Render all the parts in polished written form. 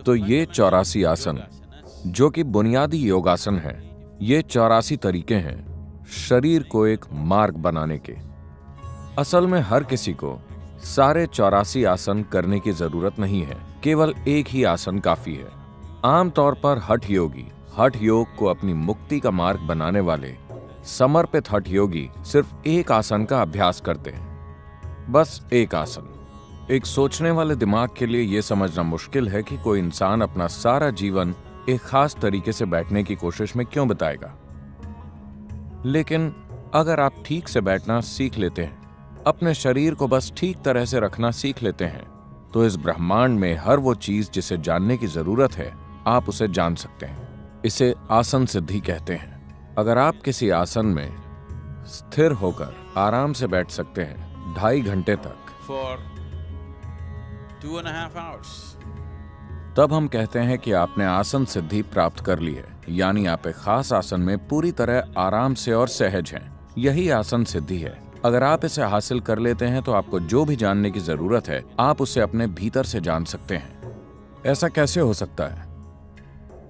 तो ये 84 आसन जो कि बुनियादी योगासन है, ये 84 तरीके हैं शरीर को एक मार्ग बनाने के। असल में हर किसी को सारे 84 आसन करने की जरूरत नहीं है, केवल एक ही आसन काफी है। आमतौर पर हठ योगी, हठ योग को अपनी मुक्ति का मार्ग बनाने वाले समर्पित हठ योगी सिर्फ एक आसन का अभ्यास करते हैं, बस एक आसन। एक सोचने वाले दिमाग के लिए यह समझना मुश्किल है कि कोई इंसान अपना सारा जीवन एक खास तरीके से बैठने की कोशिश में क्यों बिताएगा। लेकिन अगर आप ठीक से बैठना सीख लेते हैं, अपने शरीर को बस ठीक तरह से रखना सीख लेते हैं, तो इस ब्रह्मांड में हर वो चीज जिसे जानने की जरूरत है, आप उसे जान सकते हैं। इसे आसन सिद्धि कहते हैं। अगर आप किसी आसन में स्थिर होकर आराम से बैठ सकते हैं 2.5 घंटे तक, for 2.5 hours, तब हम कहते हैं कि आपने आसन सिद्धि प्राप्त कर ली है, यानी आप एक खास आसन में पूरी तरह आराम से और सहज हैं। यही आसन सिद्धि है। अगर आप इसे हासिल कर लेते हैं तो आपको जो भी जानने की जरूरत है, आप उसे अपने भीतर से जान सकते हैं। ऐसा कैसे हो सकता है?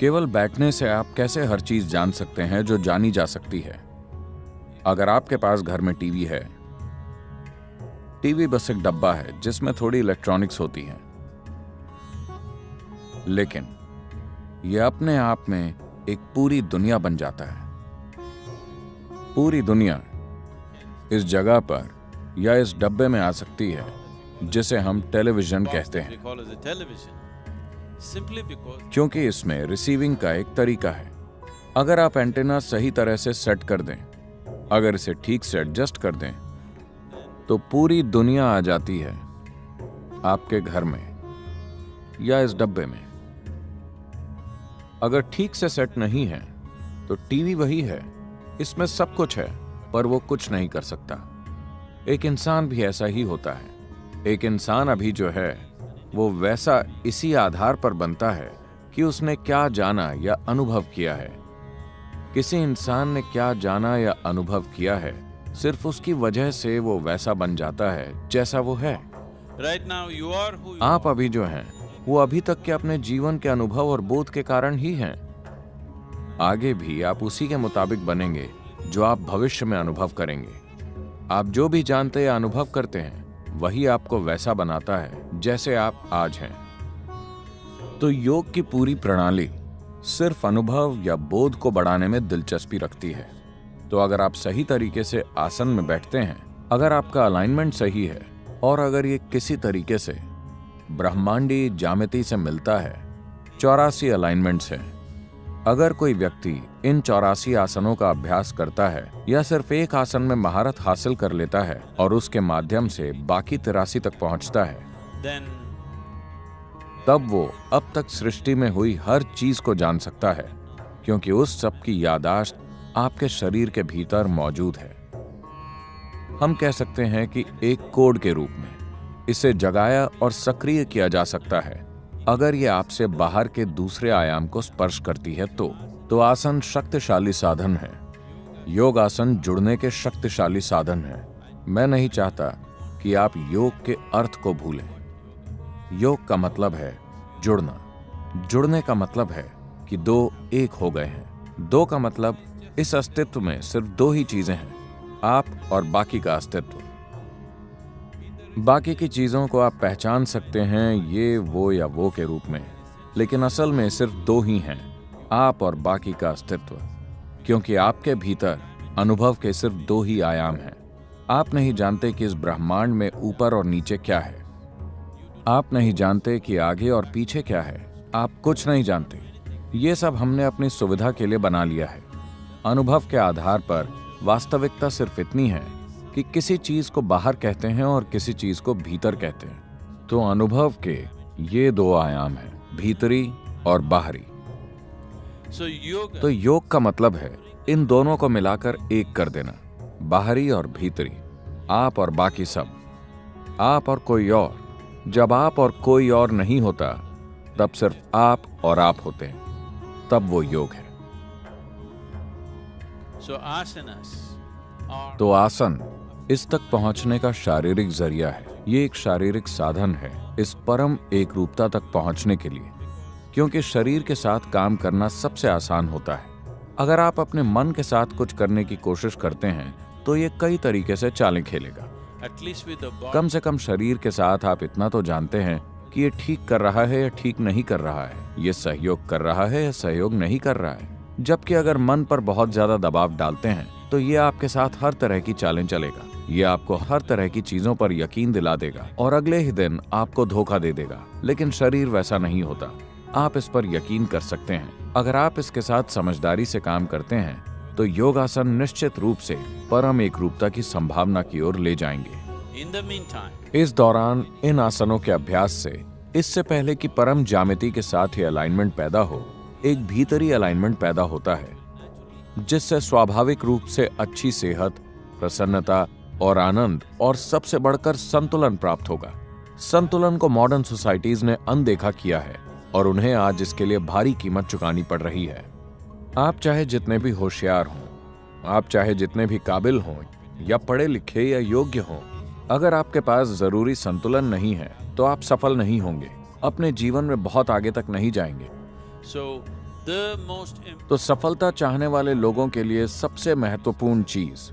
केवल बैठने से आप कैसे हर चीज जान सकते हैं जो जानी जा सकती है? अगर आपके पास घर में टीवी है, टीवी बस एक डब्बा है जिसमें थोड़ी इलेक्ट्रॉनिक्स होती हैं, लेकिन यह अपने आप में एक पूरी दुनिया बन जाता है। पूरी दुनिया इस जगह पर या इस डब्बे में आ सकती है जिसे हम टेलीविजन कहते हैं, क्योंकि इसमें रिसीविंग का एक तरीका है। अगर आप एंटेना सही तरह से सेट कर दें, अगर इसे ठीक से एडजस्ट कर दें, तो पूरी दुनिया आ जाती है आपके घर में या इस डब्बे में। अगर ठीक से सेट नहीं है तो टीवी वही है, इसमें सब कुछ है, पर वो कुछ नहीं कर सकता। एक इंसान भी ऐसा ही होता है। एक इंसान अभी जो है वो वैसा इसी आधार पर बनता है कि उसने क्या जाना या अनुभव किया है। किसी इंसान ने क्या जाना या अनुभव किया है, सिर्फ उसकी वजह से वो वैसा बन जाता है जैसा वो है। right now you are who you आप are. अभी जो हैं वो अभी तक के अपने जीवन के अनुभव और बोध के कारण ही हैं। आगे भी आप उसी के मुताबिक बनेंगे जो आप भविष्य में अनुभव करेंगे। आप जो भी जानते या अनुभव करते हैं वही आपको वैसा बनाता है जैसे आप आज हैं। तो योग की पूरी प्रणाली सिर्फ अनुभव या बोध को बढ़ाने में दिलचस्पी रखती है। तो अगर आप सही तरीके से आसन में बैठते हैं, अगर आपका अलाइनमेंट सही है और अगर ये किसी तरीके से ब्रह्मांडी ज्यामिति से मिलता है, 84 अलाइनमेंट्स हैं। अगर कोई व्यक्ति इन 84 आसनों का अभ्यास करता है या सिर्फ एक आसन में महारत हासिल कर लेता है और उसके माध्यम से बाकी 83 तक पहुंचता है, then तब वो अब तक सृष्टि में हुई हर चीज को जान सकता है, क्योंकि उस सब की याददाश्त आपके शरीर के भीतर मौजूद है। हम कह सकते हैं कि एक कोड के रूप में इसे जगाया और सक्रिय किया जा सकता है। अगर ये आपसे बाहर के दूसरे आयाम को स्पर्श करती है तो आसन शक्तिशाली साधन है। योग आसन जुड़ने के शक्तिशाली साधन है। मैं नहीं चाहता कि आप योग के अर्थ को भूलें। योग का मतलब है जुड़ना। जुड़ने का मतलब है कि दो एक हो गए हैं। दो का मतलब इस अस्तित्व में सिर्फ दो ही चीजें हैं, आप और बाकी का अस्तित्व। बाकी की चीजों को आप पहचान सकते हैं ये, वो या वो के रूप में, लेकिन असल में सिर्फ दो ही हैं, आप और बाकी का अस्तित्व। क्योंकि आपके भीतर अनुभव के सिर्फ दो ही आयाम हैं। आप नहीं जानते कि इस ब्रह्मांड में ऊपर और नीचे क्या है। आप नहीं जानते कि आगे और पीछे क्या है। आप कुछ नहीं जानते। ये सब हमने अपनी सुविधा के लिए बना लिया है। अनुभव के आधार पर वास्तविकता सिर्फ इतनी है कि किसी चीज को बाहर कहते हैं और किसी चीज को भीतर कहते हैं। तो अनुभव के ये दो आयाम हैं, भीतरी और बाहरी। so yoga तो योग का मतलब है इन दोनों को मिलाकर एक कर देना, बाहरी और भीतरी, आप और बाकी सब, आप और कोई और। जब आप और कोई और नहीं होता, तब सिर्फ आप और आप होते हैं, तब वो योग है। so asanas are तो आसन इस तक पहुंचने का शारीरिक जरिया है। ये एक शारीरिक साधन है इस परम एक रूपता तक पहुंचने के लिए, क्योंकि शरीर के साथ काम करना सबसे आसान होता है। अगर आप अपने मन के साथ कुछ करने की कोशिश करते हैं तो ये कई तरीके से चालें खेलेगा। At least with the body. कम से कम शरीर के साथ आप इतना तो जानते हैं कि ये ठीक कर रहा है या ठीक नहीं कर रहा है, ये सहयोग कर रहा है या सहयोग नहीं कर रहा है। जबकि अगर मन पर बहुत ज्यादा दबाव डालते हैं तो ये आपके साथ हर तरह की चालें चलेगा। ये आपको हर तरह की चीजों पर यकीन दिला देगा और अगले ही दिन आपको धोखा दे देगा। लेकिन शरीर वैसा नहीं होता। आप इस पर यकीन कर सकते हैं। अगर आप इसके साथ समझदारी से काम करते हैं तो योगासन निश्चित रूप से परम एक रूपता की संभावना की ओर ले जाएंगे। In the meantime, इस दौरान इन आसनों के अभ्यास से, इससे पहले कि परम ज्यामिति के साथ ही अलाइनमेंट पैदा हो, एक भीतरी अलाइनमेंट पैदा होता है जिससे स्वाभाविक रूप से अच्छी सेहत, प्रसन्नता और आनंद और सबसे बढ़कर संतुलन प्राप्त होगा। संतुलन को मॉडर्न सोसाइटीज ने अनदेखा किया है और उन्हें आज इसके लिए भारी कीमत चुकानी पड़ रही है। आप चाहे जितने भी होशियार हों, आप चाहे जितने भी काबिल हों या पढ़े लिखे या योग्य हों, अगर आपके पास जरूरी संतुलन नहीं है तो आप सफल नहीं होंगे, अपने जीवन में बहुत आगे तक नहीं जाएंगे। so the most important तो सफलता चाहने वाले लोगों के लिए सबसे महत्वपूर्ण चीज,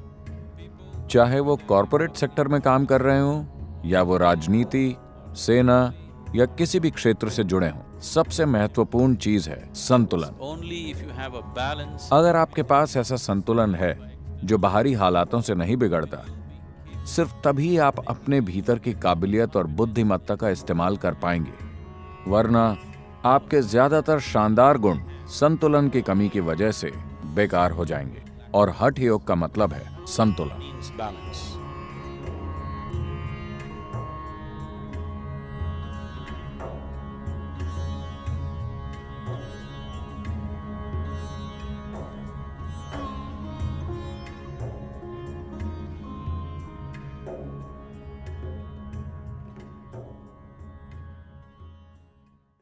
चाहे वो कॉरपोरेट सेक्टर में काम कर रहे हों या वो राजनीति, सेना या किसी भी क्षेत्र से जुड़े हों, सबसे महत्वपूर्ण चीज है संतुलन। only if you have a balance. अगर आपके पास ऐसा संतुलन है जो बाहरी हालातों से नहीं बिगड़ता, सिर्फ तभी आप अपने भीतर की काबिलियत और बुद्धिमत्ता का इस्तेमाल कर पाएंगे। वरना आपके ज्यादातर शानदार गुण संतुलन की कमी की वजह से बेकार हो जाएंगे। और हठ योग का मतलब है संतुलन। Means balance.